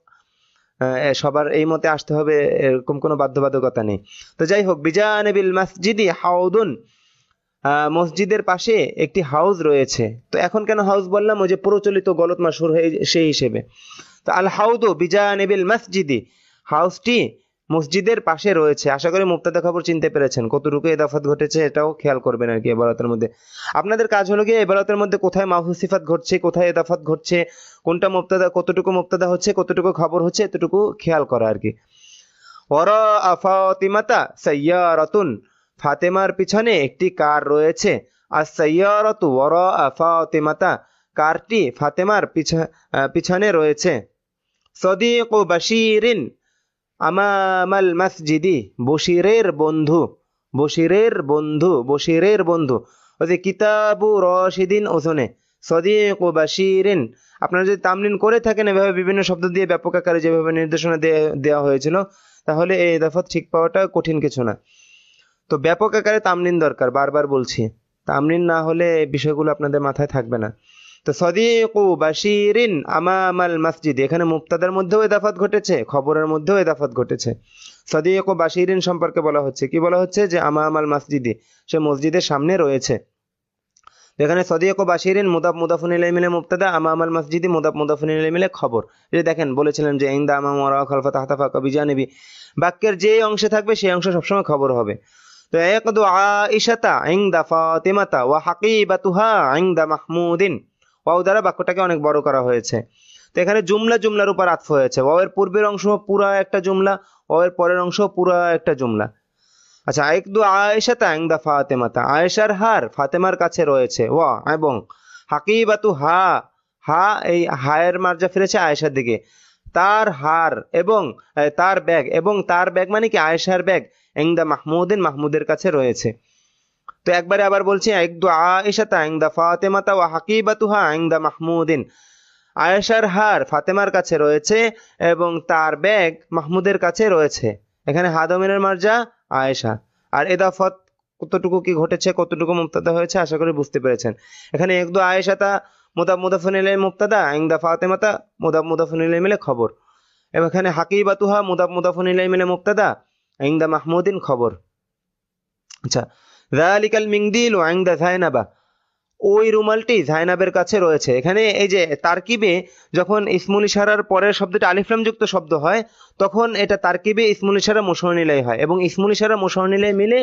সবার এই মতে আসতে হবে এরকম কোনো বাধ্যবাধকতা নেই। তো যাই হোক, বিজানিবিল মসজিদি হাউদুন, মসজিদের পাশে একটি হাউস রয়েছে। তো এখন কেন হাউস বললাম? ওই যে প্রচলিত গলত মাশহুর হয়ে সেই হিসেবে। তো আল হাউদু বিজানিবিল মসজিদি, হাউসটি মসজিদের পাশে রয়েছে। আশা করি মুবতাদা খবর চিনতে পেরেছেন, কতটুকু ইদাফাত ঘটেছে এটাও খেয়াল করবেন আর কি। ইবারতের মধ্যে আপনাদের কাজ হলো গিয়ে ইবারতের মধ্যে কোথায় মাহফুজ সিফাত ঘটছে, কোথায় ইদাফাত ঘটছে, কোনটা মুবতাদা, কতটুকু মুবতাদা হচ্ছে, কতটুকু খবর হচ্ছে, এতটুকু খেয়াল করা আর কি। ওয়ারা ফাতিমাতা সাইয়ারাতুন, ফাতেমার পিছনে একটি কার রয়েছে। আর সাইয়ারাতু ওয়ারা ফাতিমাতা, কারটি ফাতেমার পিছনে রয়েছে। সদিকু বাশিরিন আমামাল মসজিদি, বশিরের বন্ধু। ওই যে কিতাবু রাশিদিন ওজনে সদিকু বাশিরিন, আপনারা যদি তামরিন করে থাকেন এভাবে বিভিন্ন শব্দ দিয়ে ব্যাপক আকারে যেভাবে নির্দেশনা দেওয়া হয়েছিল, তাহলে এই ইদাফাত ঠিক পাওয়াটা কঠিন কিছু না। তো ব্যাপক আকারে তামরিন দরকার, বারবার বলছি। তামরিন না হলে এই বিষয়গুলো আপনাদের মাথায় থাকবে না। তো সদিকু বাশিরিন আমামাল মসজিদ, এখানে মুবতাদার মধ্যেও ইদাফাত ঘটেছে, খবরের মধ্যেও ইদাফাত ঘটেছে। সদিকু বাশিরিন সম্পর্কে বলা হচ্ছে, কি বলা হচ্ছে? যে আমামাল মসজিদে, সে মসজিদের সামনে রয়েছে। এখানে সদিকু বাশিরিন মুদাফ মুদাফুন ইলাইহি মিলে মুবতাদা, আমামাল মসজিদি মুদাফ মুদাফুন ইলাইহি মিলে খবর। এই যে দেখেন বলেছিলাম যে ইনদা আমাম ওয়া খালফা তাহতা ফাকা বিজানিবি, বাক্যের যে অংশে থাকবে সেই অংশ সবসময় খবর হবে। তো ইয়াকদু আয়েশাতা ইনদা ফাতিমাতা ওয়া হাকিবাতুহা ইনদা মাহমুদিন, ওয়াও দ্বারা বাক্যটাকে অনেক বড় করা হয়েছে। তো এখানে জুমলা জুমলার উপর আতফ হয়েছে, ওয়াও এর পূর্বের অংশ পুরা একটা জুমলা, ওয়াও এর পরের অংশ পুরা একটা জুমলা। আচ্ছা, ইয়াকদু আয়েশাতা ইনদা ফাতিমাতা, আয়েশার হার ফাতেমার কাছে রয়েছে, ওয়া এবং হাকিবাতু হা, হা এই হায়ের মার্জা ফিরেছে আয়েশার দিকে, তার হার এবং তার ব্যাগ, এবং তার ব্যাগ মানে কি আয়েশার ব্যাগ, ইনদা মাহমুদিন মাহমুদের কাছে রয়েছে। তো একবারে আবার বলছি, একদু আয়েশাতা ইনদা ফাতেমাতা ওয়া হাকিবাতুহা ইনদা মাহমুদিন, আয়েশার হার ফাতেমার কাছে রয়েছে এবং তার ব্যাগ মাহমুদের কাছে রয়েছে। এখানে হাদমিনের মার্জা আয়েশা, আর ইদাফাত কতটুকু কি ঘটেছে, কতটুকু মুবতাদা হয়েছে আশা করি বুঝতে পেরেছেন। এখানে একদু আয়েশাতা মুদাফ মুদাফুন ইলাইহি মুবতাদা, ইনদা ফাতেমাতা মুদাফ মুদাফুন ইলাইহি মিলে খবর। এবং এখানে হাকিবাতুহা মুদাফ মুদাফুন ইলাইহি মিলে মুবতাদা, ইনদা মাহমুদিন খবর। আচ্ছা, যালিকাল মিংদিলু ইনদা যায়নাবা, ওই রুমালটি জাইনাবের কাছে রয়েছে। এখানে এই যে তারকিবে যখন ইসমুল ইশারার পরের শব্দটা আলিফলাম যুক্ত শব্দ হয়, তখন এটা তারকিবে ইসমুল ইশারা মুশার ইলাইহি হয়, এবং ইসমুল ইশারা মুশার ইলাইহি মিলে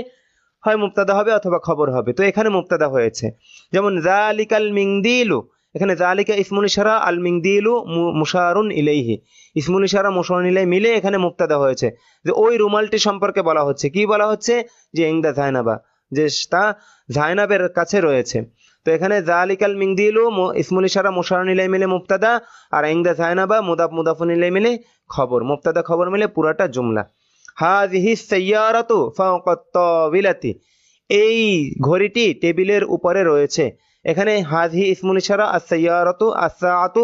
হয় মুবতাদা হবে অথবা খবর হবে। তো এখানে মুবতাদা হয়েছে, যেমন যালিকাল মিংদিলু, এখানে যালিকা ইসমুল ইশারা, আল মিংদিলু মুশারুন ইলাইহি, ইসমুল ইশারা মুশার ইলাইহি মিলে এখানে মুবতাদা হয়েছে। যে ওই রুমালটি সম্পর্কে বলা হচ্ছে, কি বলা হচ্ছে? যে ইনদা জাইনাবা, যে তা জাইনাবের কাছে রয়েছে। তো এখানে যালিকাল মিংদিলু ইসমুল ইশারা মুশারুন ইলাইহি মিলে মুবতাদা, আর ইনদা জাইনাবা মুদাফ মুদাফুন ইলাইহি মিলে খবর, মুবতাদা খবর মিলে পুরাটা জুমলা। হাযিহি সাইয়ারাতু ফাওকাত তাওবিলাতি, এই ঘড়িটি টেবিলের উপরে রয়েছে। এখানে হাযিহি ইসমুল ইশারা, আস সাইয়ারাতু আস সাআতু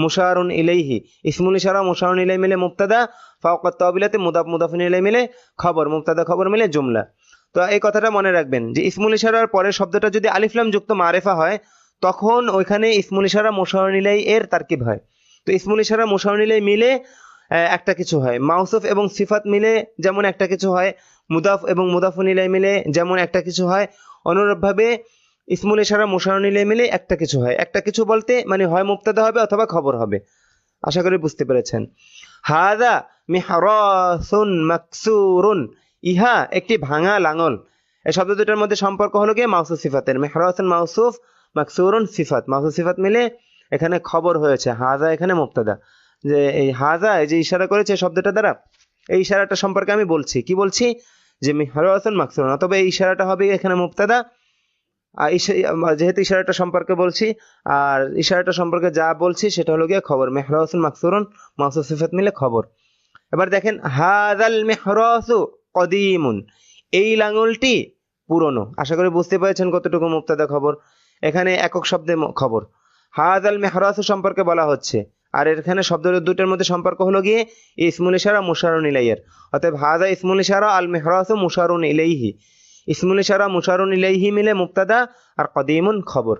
মুশারুন ইলাইহি, ইসমুল ইশারা মুশারুন ইলাইহি মিলে মুবতাদা, ফাওকাত তাওবিলাতি মুদাফ মুদাফুন ইলাইহি মিলে খবর, মুবতাদা খবর মিলে জুমলা। তো এই কথাটা মনে রাখবেন যে ইসমুল ইশারার পরের শব্দটা যদি আলিফলাম যুক্ত মারেফা হয়, তখন ওইখানে ইসমুল ইশারা মুশারুন ইলাইহি এর তারকিব হয়। তো ইসমুল ইশারা মুশারুন ইলাইহি মিলে একটা কিছু হয়, মাউসুফ এবং সিফাত মিলে যেমন একটা কিছু হয়, মুদাফ এবং মুদাফুন ইলাইহি মিলে যেমন একটা কিছু হয়, অনুরূপভাবে ইসমুল ইশারা মুশারুন ইলাইহি মিলে একটা কিছু হয়। একটা কিছু বলতে মানে হয় মুবতাদা হবে অথবা খবর হবে। আশা করি বুঝতে পেরেছেন। হাযা মিহরাসুন মাকসুরুন, ইহা একটি ভাঙা লাঙল। এই শব্দ দুটার মধ্যে সম্পর্ক হলো গিয়ে মাউসুফ সিফাতের, মিহরাসুন মাউসুফ, মাকসুরুন সিফাত, মাউসুফ সিফাত মিলে এখানে খবর হয়েছে, হাযা এখানে মুবতাদা। যে এই হাযা, এই যে ইশারা করেছে শব্দটা দ্বারা, এই ইশারাটা সম্পর্কে আমি বলছি, কি বলছি? যে মিহরাসুন মাকসুরুন, অথবা এই ইশারাটা হবে এখানে মুবতাদা। আর যেহেতু ইশারাটা সম্পর্কে বলছি, আর ইশারাটা সম্পর্কে যা বলছি সেটা হলো গিয়ে খবর, মিহরাসুন মাকসুরুন মাউসুফ সিফাত মিলে খবর। এবার দেখেন, হাযাল মিহরাসু কদিমুন, এই লাঙলটি পুরনো। আশা করি বুঝতে পেরেছেন কতটুকু মুবতাদা খবর। এখানে একক শব্দে খবর, হাযাল মিহরাসু সম্পর্কে বলা হচ্ছে, আর এখানে শব্দ দুটোর মধ্যে সম্পর্ক হলো গিয়ে ইসমুল ইশারা মুশারুন ইলাইহি। অতএব হাযা ইসমুল ইশারা, আল মিহরাসু মুশারুন ইলাইহি, ইসমুল ইশারা মুশারুন ইলাইহি মিলে মুবতাদা, আর কদিমুন খবর।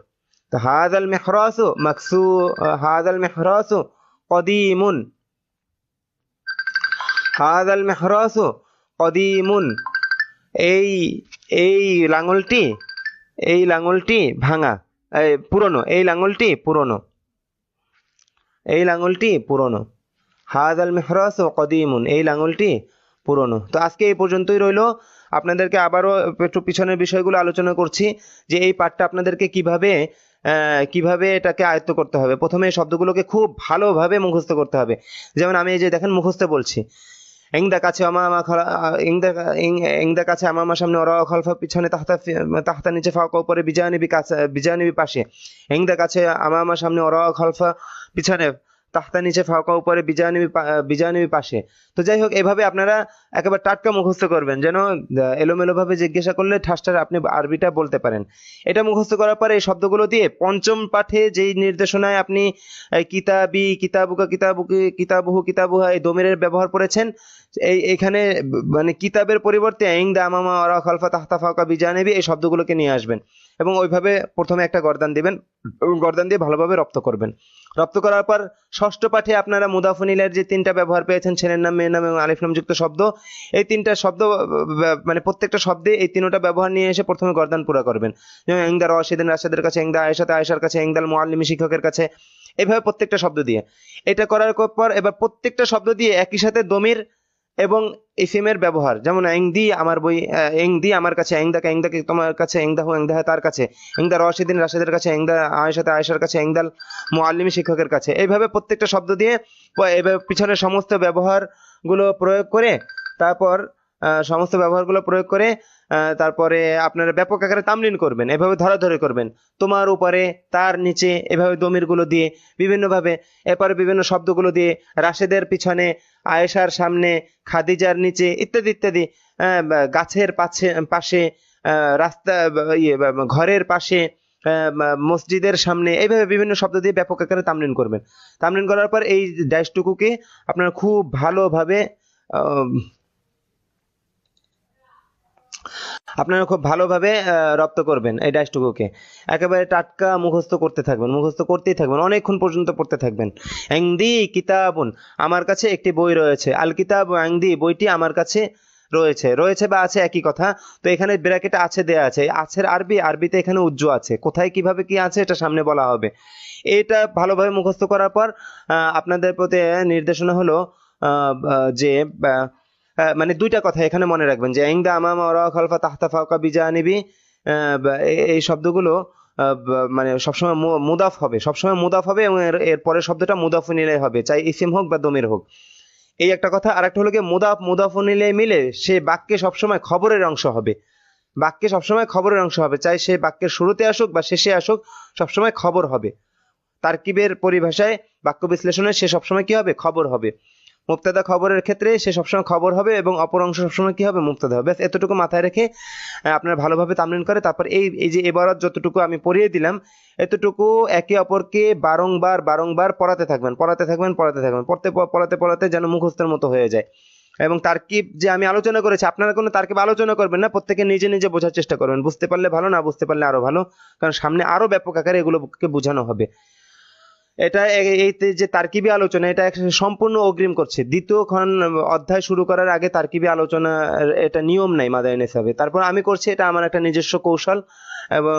তো হাযাল মিহরাসু হাযাল মিহরাসু কদিমুন, হাযাল মিহরাসু কদিমুন, এই এই লাঙলটি, এই লাঙলটি ভাঙা, পুরনো, এই লাঙলটি পুরনো, এই লাঙলটি পুরনো। হাযাল মিহরাসু কদিমুন, এই লাঙলটি পুরনো। তো আজকে এই পর্যন্তই রইল। আপনাদেরকে আবারও একটু পিছনের বিষয়গুলো আলোচনা করছি, যে এই পাঠটা আপনাদেরকে কিভাবে এটাকে আয়ত্ত করতে হবে। প্রথমে এই শব্দগুলোকে খুব ভালোভাবে মুখস্থ করতে হবে। যেমন আমি এই যে দেখেন মুখস্থ বলছি, ইংদা কাছে আমামা, ইংদা কাছে আমামা সামনে, ওরা খলফা পিছনে, তাহতা তাহতা নিচে, ফাওকা উপরে, বিজানিবি কাছে, বিজানিবি পাশে। ইংদা কাছে আমামা সামনে, ওরা খলফা পিছনে, তাহতা নিচে, ফাওকা উপরে, বিজানিবি পাশে। তো যাই হোক, এভাবে আপনারা একেবারে টাটকা মুখস্থ করবেন, যেন এলোমেলো ভাবে জিজ্ঞাসা করলে ঠাসঠাস আপনি আরবিটা বলতে পারেন। এটা মুখস্থ করার পরে এই শব্দগুলো দিয়ে পঞ্চম পাঠে যেই নির্দেশনায় আপনি কিতাবি, কিতাবুকা, কিতাবুহু, কিতাবুহা এই দমিরের ব্যবহার করেছেন, এইখানে মানে কিতাবের পরিবর্তে ইংদা, আমামা, ওরা, খলফা, তাহতা, ফাওকা, বিজানিবি এই শব্দগুলোকে নিয়ে আসবেন এবং ওইভাবে প্রথমে একটা গর্দান দিবেন এবং গর্দান দিয়ে ভালোভাবে রপ্ত করবেন। রপ্ত করার পর ষষ্ঠ পাঠে আপনারা মুদাফুন ইলাইহির যে তিনটা ব্যবহার পেয়েছেন, ছেলের নাম, মেয়ের নাম এবং আলিফ নাম যুক্ত শব্দ, এই তিনটা শব্দ মানে প্রত্যেকটা শব্দে এই তিনটা ব্যবহার নিয়ে এসে প্রথমে গর্দান পুরা করবেন। যেমন ইংদা রাশিদিন, রাশেদের কাছে, ইংদা আয়েশাতে, আয়েশার কাছে, ইংদাল মুআল্লিমি, শিক্ষকের কাছে, এইভাবে প্রত্যেকটা শব্দ দিয়ে। এটা করার পর এবার প্রত্যেকটা শব্দ দিয়ে একই সাথে দমির এবং ইসিমের ব্যবহার, যেমন ইংদি আমার বই, ইংদি আমার কাছে, ইংদাকে, ইংদাকে তোমার কাছে, ইংদাহু, ইংদাহা তার কাছে, ইংদা রাশিদিন, রাশেদের কাছে, ইংদা আয়েশাতে, আয়েশার কাছে, ইংদাল মুআল্লিমি, শিক্ষকের কাছে। এইভাবে প্রত্যেকটা শব্দ দিয়ে এভাবে পিছনের সমস্ত ব্যবহারগুলো প্রয়োগ করে তারপর সমস্ত ব্যবহারগুলো প্রয়োগ করে তারপরে আপনারা ব্যাপক আকারে তামরিন করবেন, এভাবে ধরাধরি করবেন, তোমার উপরে, তার নিচে, এভাবে দমিরগুলো দিয়ে বিভিন্নভাবে, এরপরে বিভিন্ন শব্দগুলো দিয়ে রাশেদের পিছনে, আয়েশার সামনে, খাদিজার নিচে, ইত্যাদি ইত্যাদি, গাছের পাশে, রাস্তা, ঘরের পাশে, মসজিদের সামনে, এইভাবে বিভিন্ন শব্দ দিয়ে ব্যাপক আকারে তামরিন করবেন। তামরিন করার পর এই ডাইসটুকুকে আপনারা খুব ভালোভাবে রপ্ত করবেন। এই ডাইসটুকুকে একেবারে টাটকা মুখস্থ করতে থাকবেন, মুখস্থ করতেই থাকবেন, অনেকক্ষণ পর্যন্ত পড়তে থাকবেন। ইংদি কিতাবুন, আমার কাছে একটি বই রয়েছে, আল কিতাবু ইংদি, বইটি আমার কাছে রয়েছে, রয়েছে বা আছে একই কথা। তো এখানে ব্র্যাকেটে আছে দেয়া আছে, আছের আরবিতে এখানে উজ্জ আছে, কোথায় কিভাবে কি আছে এটা সামনে বলা হবে। এটা ভালোভাবে মুখস্থ করার পর আপনাদের প্রতি নির্দেশনা হলো যে মানে দুইটা কথা এখানে মনে রাখবেন, যে ইংদা, আমামা, ওরা, খলফা, তাহতা, ফাওকা, বিজানিবি, এই শব্দগুলো মানে সবসময় মুদাফ হবে, সবসময় মুদাফ হবে এবং এর পরের শব্দটা মুদাফুন ইলাইহি হবে, চাই ইসিম হোক বা দমির হোক। এই একটা কথা। আর একটা হলো কি, মুদাফুন ইলাইহি মিলে সে বাক্যে সবসময় খবরের অংশ হবে, বাক্যে সবসময় খবরের অংশ হবে, চাই সে বাক্যের শুরুতে আসুক বা শেষে আসুক, সবসময় খবর হবে। তারকিবের পরিভাষায়, বাক্য বিশ্লেষণে সে সবসময় কি হবে, খবর হবে। মুবতাদা খবরের ক্ষেত্রে সে সবসময় খবর হবে এবং অপর অংশ সবসময় কি হবে, মুবতাদা হবে। ব্যাস এতটুকু মাথায় রেখে আপনারা ভালোভাবে তামরিন করে তারপর এই যে এবারত যতটুকু আমি পড়িয়ে দিলাম, এতটুকু একে অপরকে বারংবার পড়াতে থাকবেন, পড়াতে যেন মুখস্থের মতো হয়ে যায়। এবং তারকিব যে আমি আলোচনা করেছি, আপনারা কোনো তারকিব আলোচনা করবেন না, প্রত্যেকে নিজে নিজে বোঝার চেষ্টা করবেন, বুঝতে পারলে ভালো, না বুঝতে পারলে আরো ভালো, কারণ সামনে আরো ব্যাপক আকারে এগুলোকে বোঝানো হবে। এটা এই যে তারকিবি আলোচনা, এটা সম্পূর্ণ অগ্রিম করছে। দ্বিতীয় অধ্যায় শুরু করার আগে তারকিবি আলোচনা এটা নিয়ম নাই মাদানী নিসাবে। তারপর আমি করছি, এটা আমার একটা নিজস্ব কৌশল এবং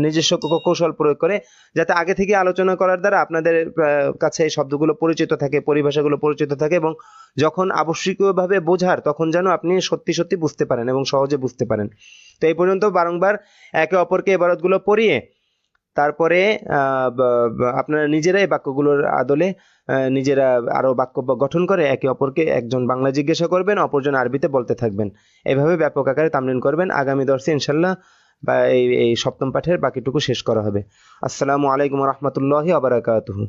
নিজস্ব কৌশল প্রয়োগ করে, যাতে আগে থেকে আলোচনা করার দ্বারা আপনাদের কাছে এই শব্দগুলো পরিচিত থাকে, পরিভাষাগুলো পরিচিত থাকে এবং যখন আবশ্যকীয়ভাবে বোঝার তখন যেন আপনি সত্যি সত্যি বুঝতে পারেন এবং সহজে বুঝতে পারেন। তো এই পর্যন্ত বারংবার একে অপরকে ইবারতগুলো পড়িয়ে তারপরে আপনারা নিজেরাই বাক্যগুলোর আদলে নিজেরা আরো বাক্য গঠন করে একে অপরকে, একজন বাংলা জিজ্ঞাসা করবেন, অপরজন আরবিতে বলতে থাকবেন। এভাবে ব্যাপক আকারে তামরিন করবেন। আগামী দর্শে ইনশাল্লাহ বা এই সপ্তম পাঠের বাকিটুকু শেষ করা হবে। আসসালামু আলাইকুম ওয়া রাহমাতুল্লাহি ওয়া বারাকাতুহু।